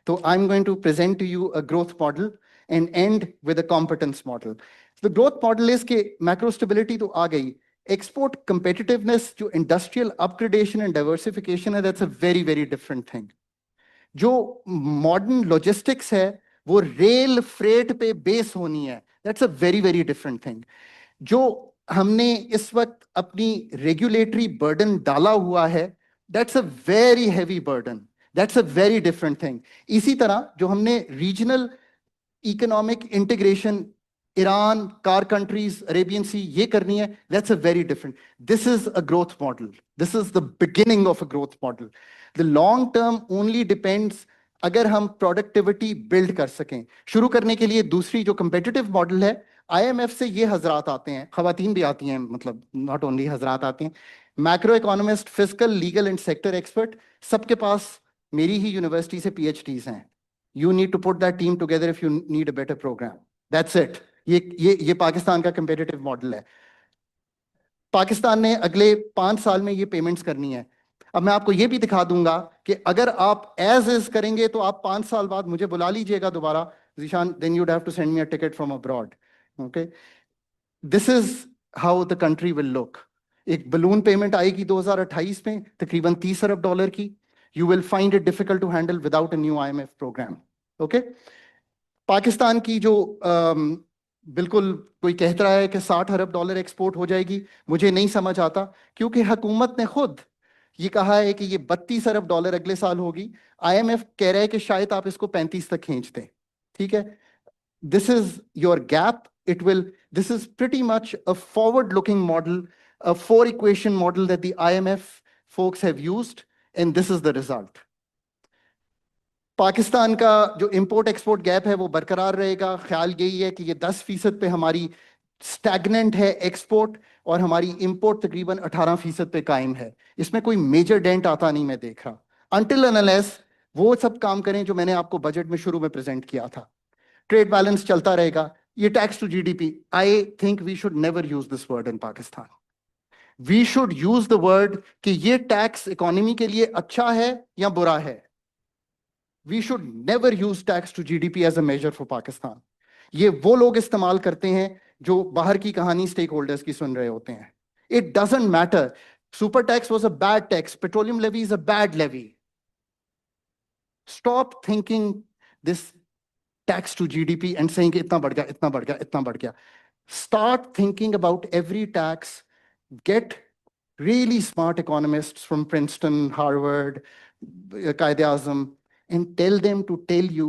तो I am going to present to you a growth model and end with a competence model. The growth model is कि macro stability तो आ गई. Export competitiveness, जो industrial upgradation and diversification है, that's a very very different thing. जो modern logistics है, वो rail freight पे base होनी है. That's a very very different thing. जो हमने इस वक्त अपनी regulatory burden डाला हुआ है, that's a very heavy burden. That's a very different thing. इसी तरह जो हमने regional economic integration, Iran, CAR countries, Arabian Sea, ये करनी है, that's a very different. This is a growth model. This is the beginning of a growth model. The long term only depends अगर हम productivity build कर सकें. शुरू करने के लिए दूसरी जो कंपेटिटिव मॉडल है, IMF से ये हजरात आते हैं, खवातीन भी आती हैं, मतलब नॉट ओनली हजरात आते हैं, macro economist, fiscal, legal and sector expert, सबके पास मेरी ही यूनिवर्सिटी से PhDs हैं. You need to put that team together if you need a better program. That's it. ये पाकिस्तान का competitive model है. पाकिस्तान ने अगले 5 साल में ये पेमेंट्स करनी है। अब मैं आपको ये भी दिखा दूंगा कि अगर आप एज इज करेंगे तो आप 5 साल बाद मुझे बुला लीजिएगा दोबारा, Zeeshan, then you'd have to send me a ticket from abroad. Okay, this is how the country will look. एक बलून पेमेंट आएगी 2028 में तकरीबन 30 अरब डॉलर की। You will find it difficult to handle without a new IMF programme. Okay, Pakistan की जो बिल्कुल कोई कहता है कि 60 अरब डॉलर एक्सपोर्ट हो जाएगी, मुझे नहीं समझ आता, क्योंकि हुकूमत ने खुद ये कहा है कि ये 32 अरब डॉलर अगले साल होगी। IMF कह रहा है कि शायद आप इसको 35 तक खींच दें। ठीक है, this is your gap. This is pretty much a forward looking model, a 4 equation model that the IMF folks have used, and this is the result. Pakistan का जो इंपोर्ट एक्सपोर्ट गैप है वो बरकरार रहेगा। ख्याल यही है कि ये 10% पे हमारी स्टैग्नेंट है एक्सपोर्ट, और हमारी इंपोर्ट तकरीबन 18% पे कायम है। इसमें कोई मेजर डेंट आता नहीं मैं देख रहा, अनटिल अनलेस वो सब काम करें जो मैंने आपको बजट में शुरू में प्रेजेंट किया था। ट्रेड बैलेंस चलता रहेगा। ये tax to GDP, I think we should never use this word in Pakistan. We should use the word कि ये टैक्स इकोनॉमी के लिए अच्छा है या बुरा है। We should never use tax to GDP as a measure for Pakistan. ये वो लोग इस्तेमाल करते हैं जो बाहर की कहानी स्टेक होल्डर्स की सुन रहे होते हैं। It doesn't matter. Super tax was a bad tax, petroleum levy is a bad levy. Stop thinking this tax to GDP and saying itna बढ़ गया, itna बढ़ गया, itna बढ़ गया. Start thinking about every tax. Get really smart economists from Princeton, Harvard, Qaid-e-Azam, and tell them to tell you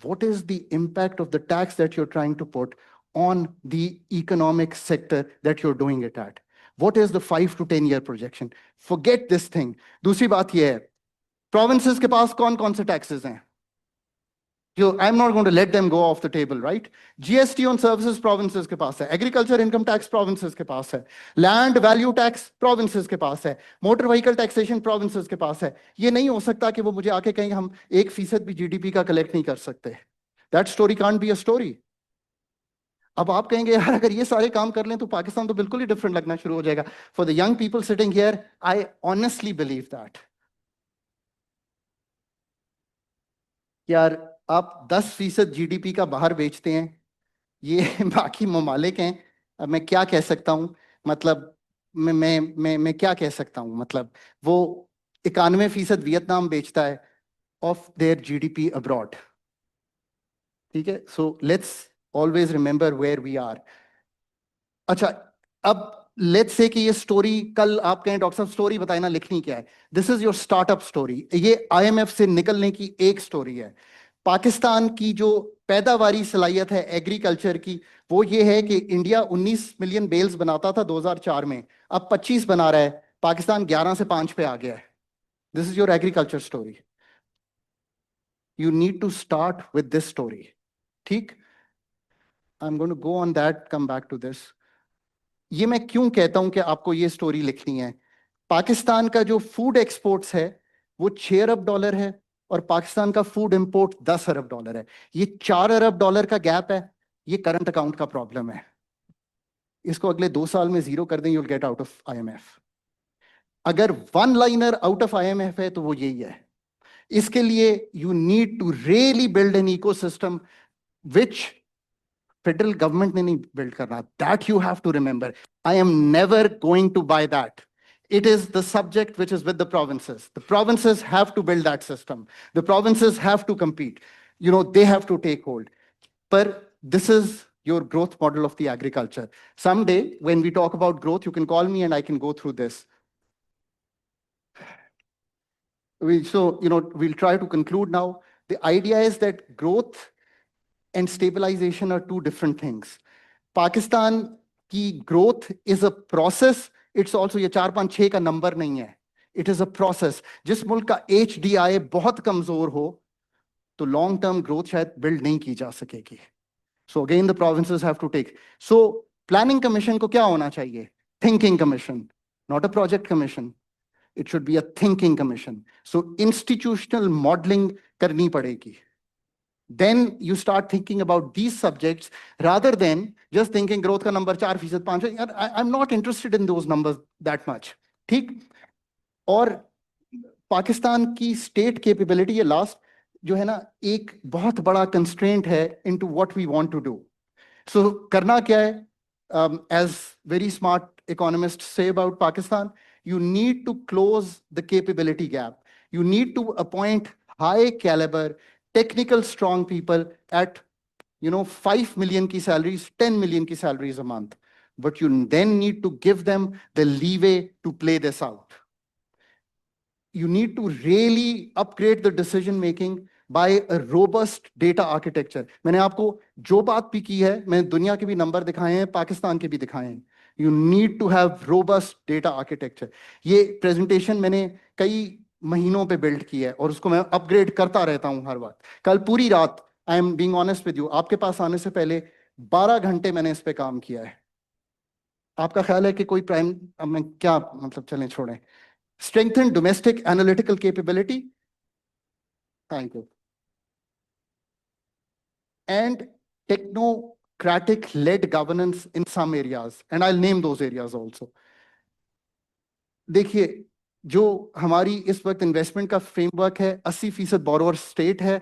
what is the impact of the tax that you're trying to put on the economic sector that you're doing it at. What is the 5 to 10 year projection? Forget this thing. दूसरी बात ये है, provinces के पास कौन कौन से taxes हैं? I'm not going to let them go off the table, right? GST on services provinces के पास है, agriculture income tax provinces के पास है, land value tax provinces के पास है, motor vehicle taxation provinces के पास है। ये नहीं हो सकता कि वो मुझे आके कहेंगे हम 1% भी GDP का कलेक्ट नहीं कर सकते। That story can't be a story. अब आप कहेंगे यार अगर ये सारे काम कर लें तो पाकिस्तान तो बिल्कुल ही डिफरेंट लगना शुरू हो जाएगा। For the young people sitting here, I honestly believe that. यार आप 10% GDP का बाहर बेचते हैं, ये बाकी ममालिक हैं। अब मैं क्या कह सकता हूँ, मतलब मैं क्या कह सकता हूँ, मतलब वो 91% वियतनाम बेचता है ऑफ देयर GDP अब्रॉड। ठीक है, so let's always remember where we are. अच्छा, अब लेट्स से कि ये स्टोरी कल आप कहें डॉक्टर साहब स्टोरी बताए ना, लिखनी क्या है। This is your startup story. ये IMF से निकलने की एक स्टोरी है। पाकिस्तान की जो पैदावारी सलाहियत है एग्रीकल्चर की, वो ये है कि इंडिया 19 मिलियन बेल्स बनाता था 2004 में, अब 25 बना रहा है। पाकिस्तान 11 से 5 पे आ गया है। This is your agriculture story. You need to start with this story. ठीक, I am going to go on that, come back to this. ये मैं क्यों कहता हूं कि आपको ये स्टोरी लिखनी है। पाकिस्तान का जो फूड एक्सपोर्ट्स है वो 6 अरब डॉलर है, और पाकिस्तान का फूड इंपोर्ट 10 अरब डॉलर है। ये 4 अरब डॉलर का गैप है, ये करंट अकाउंट का प्रॉब्लम है। इसको अगले 2 साल में जीरो कर दें, you'll get out of IMF। अगर one liner out of IMF है तो वो यही है। इसके लिए you need to really build an ecosystem which federal government ने नहीं बिल्ड करना। That you have to remember. I am never going to buy that. It is the subject which is with the provinces. The provinces have to build that system. The provinces have to compete. You know, they have to take hold. But this is your growth model of the agriculture. Someday, when we talk about growth, you can call me and I can go through this. We'll try to conclude now. The idea is that growth and stabilization are two different things. Pakistan की growth is a process. It's also, ये 4 5 6 का number नहीं है, it is a process. जिस मुल्क का HDI बहुत कमजोर हो तो लॉन्ग टर्म ग्रोथ शायद बिल्ड नहीं की जा सकेगी। So again the provinces have to take. So planning commission को क्या होना चाहिए? Thinking commission, not a project commission. It should be a thinking commission. So institutional modelling करनी पड़ेगी। then you start thinking about these subjects rather than just thinking growth का number 4%, 5%. I'm not interested in those numbers that much. ठीक. और पाकिस्तान की state capability, ये last जो है ना, एक बहुत बड़ा कंस्ट्रेंट है into what we want to do. So करना क्या है? As very smart economist says about Pakistan, you need to close the capability gap. You need to appoint high caliber, technical, strong people at, 5 million ki salaries, 10 million ki salaries a month. But you then need to give them the leeway to play this out. You need to really upgrade the decision making by a robust data architecture. मैंने आपको जो बात भी की है, मैंने दुनिया के भी नंबर दिखाए हैं, पाकिस्तान के भी दिखाए हैं. You need to have robust data architecture. ये प्रेजेंटेशन मैंने कई महीनों पे बिल्ड की है और उसको मैं अपग्रेड करता रहता हूं हर वक्त. कल पूरी रात, I am being honest with you, आपके पास आने से पहले 12 घंटे मैंने इस पे काम किया है. आपका ख्याल है कि कोई प्राइम, अब मैं क्या मतलब, चलें छोड़ें. Strengthen domestic analytical capability. Thank you. And technocratic-led governance in some areas, and I'll name those areas also. देखिए, जो हमारी इस वक्त इन्वेस्टमेंट का फ्रेमवर्क है, 80% बोरोवर स्टेट है,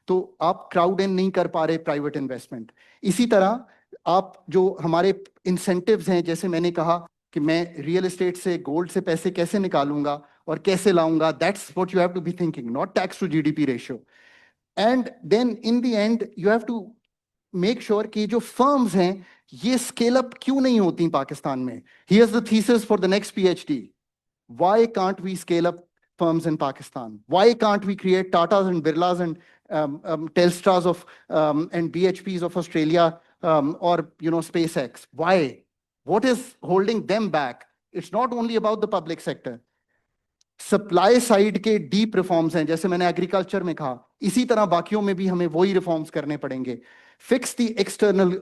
तो आप क्राउड इन नहीं कर पा रहे प्राइवेट इन्वेस्टमेंट. इसी तरह आप जो हमारे इंसेंटिव्स हैं, जैसे मैंने कहा कि मैं रियल एस्टेट से, गोल्ड से पैसे कैसे निकालूंगा और कैसे लाऊंगा, that's what you have to be thinking, not tax to GDP ratio. And then in the end you have to make sure कि जो फर्म्स हैं ये स्केल अप क्यों नहीं होती पाकिस्तान में. Here's the thesis for the next PhD. Why can't we scale up firms in Pakistan? Why can't we create Tatas and Birlas and Telstras and BHPs of Australia, or SpaceX? Why? What is holding them back? It's not only about the public sector. Supply side के deep reforms हैं, जैसे मैंने agriculture में कहा, इसी तरह बाकियों में भी हमें वही रिफॉर्म्स करने पड़ेंगे. फिक्स द एक्सटर्नल,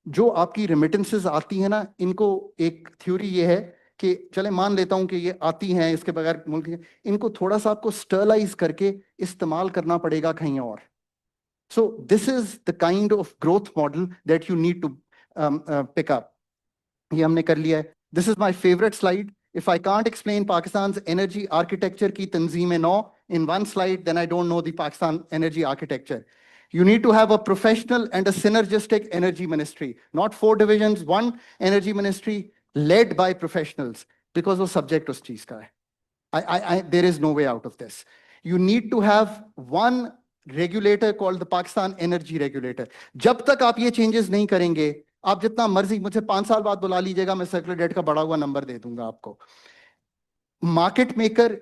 जो आपकी रेमिटेंसेस आती है ना, इनको एक थ्योरी ये है कि चले मान लेता हूं कि ये आती हैं इसके बगैर मुल्क, इनको थोड़ा सा आपको स्टरलाइज करके इस्तेमाल करना पड़ेगा कहीं और. So this is the kind of growth model that you need to pick up. ये हमने कर लिया है. This is my favourite slide. If I can't explain Pakistan's energy architecture ki tanzeem-e-nau in one slide, then I don't know the Pakistan energy architecture. You need to have a professional and a synergistic energy ministry, not 4 divisions, one energy ministry led by professionals, because वो subject उस चीज का है. There is no way out of this. You need to have one regulator called the Pakistan Energy Regulator. जब तक आप ये changes नहीं करेंगे, आप जितना मर्जी मुझे 5 साल बाद बुला लीजिएगा, मैं सर्कुलर डेट का बढ़ा हुआ नंबर दे दूंगा आपको. मार्केट मेकर,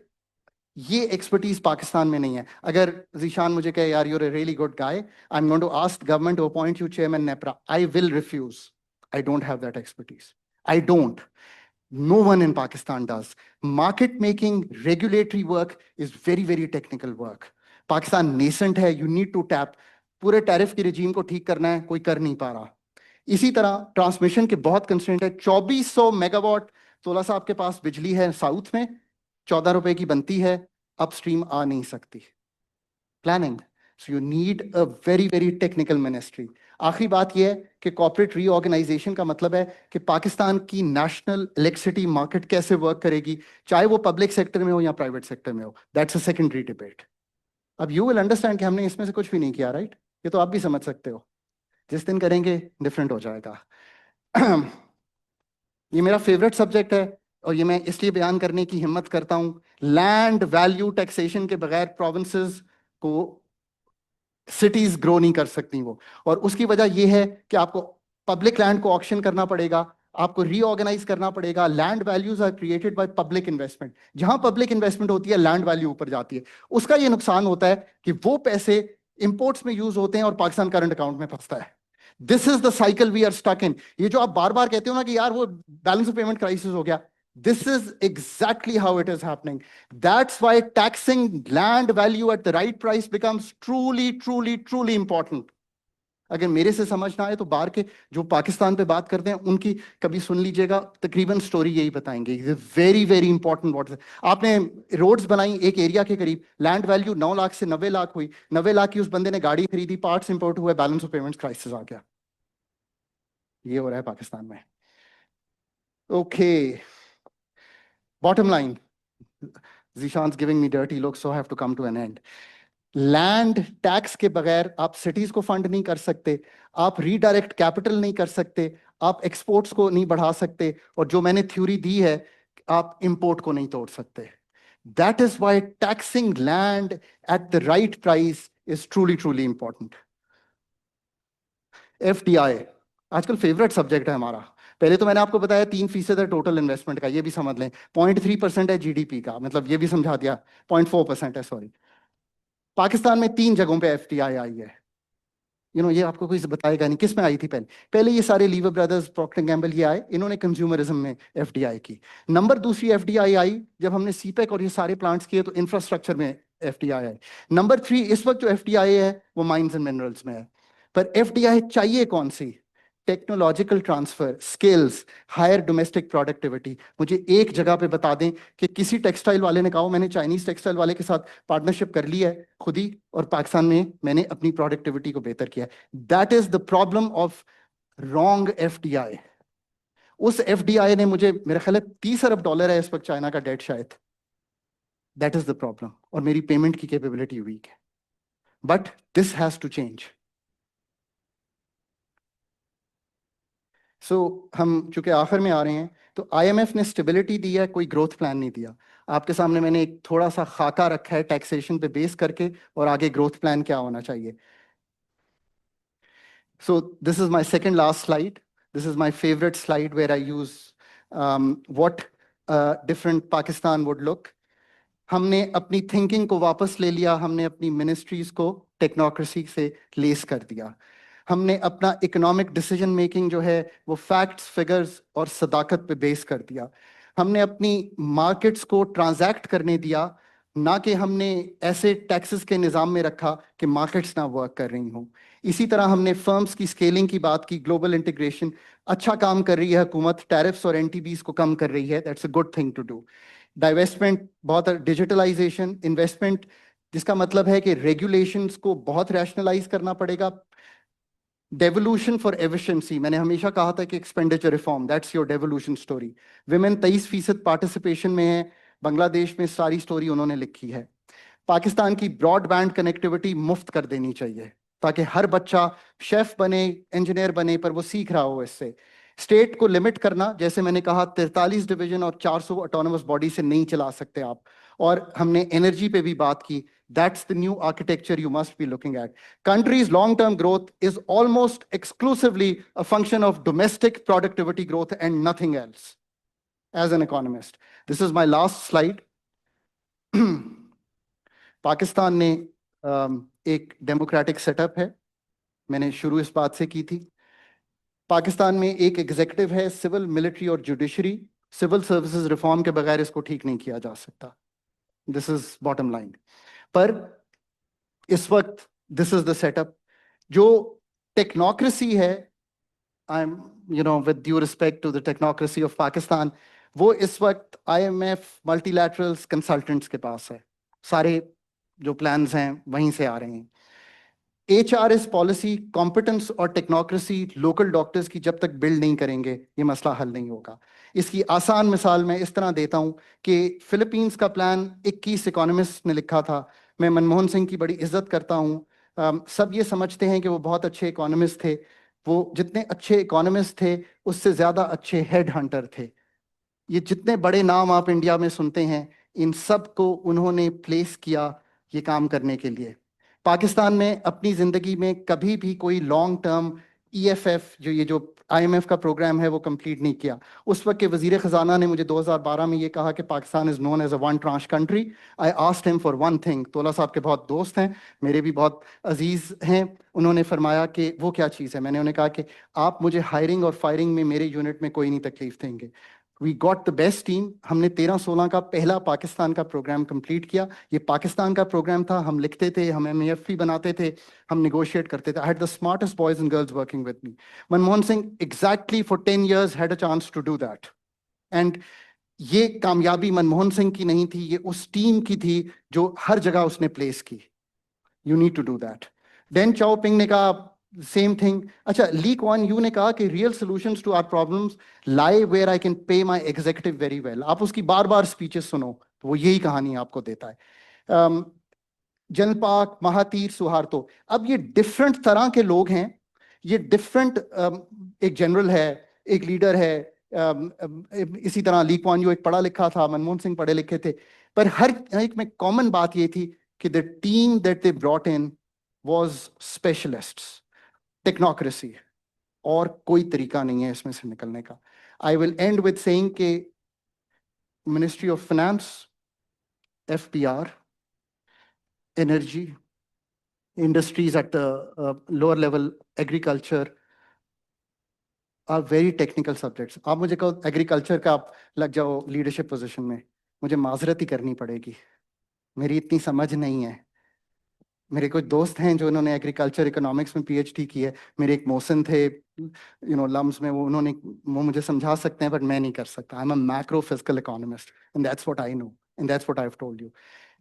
ये एक्सपर्टीज पाकिस्तान में नहीं है. अगर जीशान मुझे कहे यार you're a really good guy, I am going to ask government to appoint you chairman NEPRA, I will refuse. I don't have that expertise. I don't. No one in Pakistan does. Market making, regulatory work is very, very technical work. Pakistan nascent है, you need to tap. पूरे tariff की regime को ठीक करना है, कोई कर नहीं पा रहा. इसी तरह ट्रांसमिशन के बहुत कंस्ट्रेंट है. 2400 मेगावाट तोला साहब के पास बिजली है साउथ में, 14 रुपए की बनती है, अपस्ट्रीम आ नहीं सकती. Planning. So you need a very very technical ministry. आखिरी बात यह है कि कॉर्पोरेट रीऑर्गेनाइजेशन का मतलब है कि पाकिस्तान की नेशनल इलेक्ट्रिसिटी मार्केट कैसे वर्क करेगी, चाहे वो पब्लिक सेक्टर में हो या प्राइवेट सेक्टर में हो. That's a secondary debate. अब यू विल अंडरस्टैंड कि हमने इसमें से कुछ भी नहीं किया, राइट? ये तो आप भी समझ सकते हो. जिस दिन करेंगे डिफरेंट हो जाएगा. ये मेरा फेवरेट सब्जेक्ट है और ये मैं इसलिए बयान करने की हिम्मत करता हूं. लैंड वैल्यू टैक्सेशन के बगैर प्रोविंसेस को सिटीज ग्रो नहीं कर सकती वो, और उसकी वजह यह है कि आपको पब्लिक लैंड को ऑक्शन करना पड़ेगा, आपको रीऑर्गेनाइज करना पड़ेगा. Land values are created by public investment. जहां पब्लिक इन्वेस्टमेंट होती है, लैंड वैल्यू ऊपर जाती है. उसका ये नुकसान होता है कि वो पैसे इंपोर्ट्स में यूज होते हैं और पाकिस्तान करंट अकाउंट में फंसता है. This is the cycle we are stuck in. ये जो आप बार बार कहते हो ना कि यार वो बैलेंस ऑफ पेमेंट क्राइसिस हो गया, this is exactly how it is happening. That's why taxing land value at the right price becomes truly, truly, truly important. अगर मेरे से समझ ना आए तो बाहर के जो पाकिस्तान पे बात करते हैं उनकी कभी सुन लीजिएगा, तकरीबन स्टोरी यही बताएंगे। वेरी वेरी इंपॉर्टेंट व्हाट आपने रोड्स बनाई एक एरिया के करीब, लैंड वैल्यू 9 लाख से 90 लाख हुई, 90 लाख की उस बंदे ने गाड़ी खरीदी, पार्ट्स इंपोर्ट हुए, बैलेंस ऑफ पेमेंट्स क्राइसिस आ गया। ये हो रहा है पाकिस्तान में। Okay, bottom line, Zishan's giving me dirty looks, so I have to come to an end. Land tax के बगैर आप सिटीज को फंड नहीं कर सकते, आप रीडायरेक्ट कैपिटल नहीं कर सकते, आप एक्सपोर्ट्स को नहीं बढ़ा सकते, और जो मैंने थ्योरी दी है, आप इंपोर्ट को नहीं तोड़ सकते। That is why taxing land at the right price is truly truly important. FDI आजकल फेवरेट सब्जेक्ट है हमारा। पहले तो मैंने आपको बताया 3% है टोटल इन्वेस्टमेंट का, ये भी समझ लें। 0.3% है जीडीपी का, मतलब ये भी समझा दिया। 0.4% है, सॉरी। पाकिस्तान में 3 जगहों पे एफडीआई आई है। ये आपको कोई बताएगा नहीं किस में आई थी। पहले पहले ये सारे Lever Brothers, Procter and Gamble, ये आए, इन्होंने कंज्यूमरिज्म में एफडीआई की। नंबर दूसरी एफडीआई आई जब हमने सीपेक और ये सारे प्लांट्स किए, तो इंफ्रास्ट्रक्चर में एफडीआई आई। नंबर 3 इस वक्त जो एफडीआई है वो माइंस एंड मिनरल्स में है। पर एफडीआई चाहिए कौन सी? Technological transfer, skills, higher domestic productivity. मुझे एक जगह पे बता दें कि किसी टेक्सटाइल वाले ने कहा मैंने चाइनीज टेक्सटाइल वाले के साथ पार्टनरशिप कर ली है खुद ही, और पाकिस्तान में मैंने अपनी प्रोडक्टिविटी को बेहतर किया। That is the problem of wrong FDI. उस एफडीआई ने मुझे, मेरा ख्याल है $30 अरब है इस वक्त चाइना का डेट शायद। दैट इज द प्रॉब्लम, और मेरी पेमेंट की कैपेबिलिटी वीक है। But this has to change. हम चूंकि आखिर में आ रहे हैं, तो आईएमएफ ने स्टेबिलिटी दी है, कोई ग्रोथ प्लान नहीं दिया। आपके सामने मैंने एक थोड़ा सा खाका रखा है टैक्सेशन पे बेस करके, और आगे ग्रोथ प्लान क्या होना चाहिए। This is my second last slide. This is my favourite slide where I use what different Pakistan would look. हमने अपनी थिंकिंग को वापस ले लिया, हमने अपनी मिनिस्ट्रीज को टेक्नोक्रेसी से लेस कर दिया। हमने अपना इकोनॉमिक डिसीजन मेकिंग जो है वो फैक्ट्स, फिगर्स और सदाकत पे बेस कर दिया। हमने अपनी मार्केट्स को ट्रांजैक्ट करने दिया, ना कि हमने ऐसे टैक्सेस के निज़ाम में रखा कि मार्केट्स ना वर्क कर रही हों। इसी तरह हमने फर्म्स की स्केलिंग की बात की, ग्लोबल इंटीग्रेशन अच्छा काम कर रही है हुकूमत, टैरिफ्स और एनटीबीज को कम कर रही है, that's a good thing to do. Divestment बहुत, डिजिटलाइजेशन, इन्वेस्टमेंट, जिसका मतलब है कि रेगुलेशंस को बहुत रैशनलाइज करना पड़ेगा। डेवोल्यूशन फॉर एफिशिएंसी, मैंने हमेशा कहा था कि expenditure reform, that's your devolution story. Women 23% participation में है, बांग्लादेश में सारी स्टोरी उन्होंने लिखी है। पाकिस्तान की ब्रॉडबैंड कनेक्टिविटी मुफ्त कर देनी चाहिए, ताकि हर बच्चा शेफ बने, इंजीनियर बने, पर वो सीख रहा हो इससे। स्टेट को लिमिट करना, जैसे मैंने कहा 43 डिवीजन और 400 ऑटोनमस बॉडी से नहीं चला सकते आप। और हमने एनर्जी पे भी बात की, that's the new architecture you must be looking at. Country's long-term growth is almost exclusively a function of domestic productivity growth and nothing else. As an economist, this is my last slide. Pakistan ने एक democratic setup है, मैंने शुरू इस बात से की थी। पाकिस्तान में एक एग्जीक्यूटिव है, सिविल, मिलिट्री और जुडिशरी। सिविल सर्विसेज रिफॉर्म के बगैर इसको ठीक नहीं किया जा सकता। This is bottom line. पर इस वक्त दिस इज द सेटअप। जो टेक्नोक्रेसी है, I am with due respect to the technocracy of Pakistan, वो इस वक्त आईएमएफ, मल्टीलैटरल्स, कंसल्टेंट्स के पास है। सारे जो प्लान्स हैं वहीं से आ रहे हैं। एचआरएस पॉलिसी, कॉम्पिटेंस और टेक्नोक्रेसी, लोकल डॉक्टर्स की जब तक बिल्ड नहीं करेंगे, ये मसला हल नहीं होगा। इसकी आसान मिसाल मैं इस तरह देता हूं कि फिलीपींस का प्लान 21 इकोनॉमिस्ट ने लिखा था। मैं मनमोहन सिंह की बड़ी इज्जत करता हूं, सब ये समझते हैं कि वो बहुत अच्छे इकोनॉमिस्ट थे। वो जितने अच्छे इकोनॉमिस्ट थे, उससे ज़्यादा अच्छे हेड हंटर थे। ये जितने बड़े नाम आप इंडिया में सुनते हैं, इन सब को उन्होंने प्लेस किया ये काम करने के लिए। पाकिस्तान में अपनी ज़िंदगी में कभी भी कोई लॉन्ग टर्म ईएफएफ, जो आईएमएफ का प्रोग्राम है, वो कंप्लीट नहीं किया। उस वक्त के वजीर ख़जाना ने मुझे 2012 में ये कहा कि Pakistan is known as a one tranche country. I asked him for one thing. तोला साहब के बहुत दोस्त हैं, मेरे भी बहुत अजीज़ हैं। उन्होंने फरमाया कि वो क्या चीज़ है। मैंने उन्हें कहा कि आप मुझे हायरिंग और फायरिंग में मेरे यूनिट में कोई नहीं तकलीफ देंगे। We got the best team. हमने 13-16 का पहला पाकिस्तान का प्रोग्राम कंप्लीट किया। ये पाकिस्तान का प्रोग्राम था, हम लिखते थे, हम MAFP बनाते थे, हम नेगोशिएट करते थे। I had the smartest boys and girls working with me. Manmohan Singh exactly for 10 years had a chance to do that. And ये कामयाबी मनमोहन सिंह की नहीं थी, ये उस टीम की थी जो हर जगह उसने प्लेस की। You need to do that. Deng Xiaoping ने कहा सेम थिंग। अच्छा, ली कुआन यू ने कहा कि real solutions to our problems lie where I can pay my executive very well. आप उसकी बार बार स्पीचेस सुनो तो वो यही कहानी आपको देता है। जनपाक, महातीर, सुहार्तो, अब ये डिफरेंट तरह के लोग हैं। ये डिफरेंट, एक जनरल है, एक लीडर है, इसी तरह ली कुआन यू एक पढ़ा लिखा था, मनमोहन सिंह पढ़े लिखे थे, पर हर एक में कॉमन बात ये थी कि the team that they brought in was specialists, technocracy, और कोई तरीका नहीं है इसमें से निकलने का। I will end with saying कि ministry of finance, FPR, energy, industries at the lower level, agriculture are very technical subjects. आप मुझे कहो एग्रीकल्चर का आप लग जाओ लीडरशिप पोजीशन में, मुझे माजरत ही करनी पड़ेगी, मेरी इतनी समझ नहीं है। मेरे कुछ दोस्त हैं जो उन्होंने एग्रीकल्चर इकोनॉमिक्स में PhD की है। मेरे एक मोहसिन थे लम्स में, वो मुझे समझा सकते हैं, बट मैं नहीं कर सकता। I am a macro physical economist and that's what I know and that's what I have told you.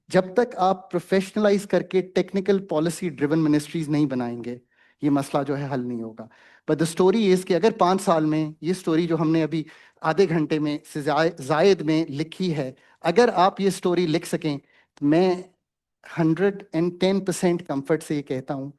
जब तक आप प्रोफेशनलाइज करके टेक्निकल पॉलिसी ड्रिवन मिनिस्ट्रीज नहीं बनाएंगे, ये मसला जो है हल नहीं होगा। बट द स्टोरी इज कि अगर 5 साल में ये स्टोरी जो हमने अभी आधे घंटे में से जायद में लिखी है, अगर आप ये स्टोरी लिख सकें, तो मैं 110% कंफर्ट से ये कहता हूँ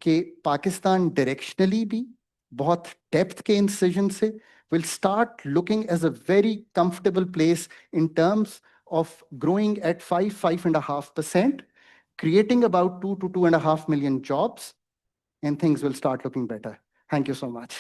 कि पाकिस्तान डायरेक्शनली भी बहुत डेप्थ के इंसिजन से will start looking as a very comfortable place in terms of growing at 5.5%, creating about 2 to 2.5 million jobs, and things will start looking better. Thank you so much.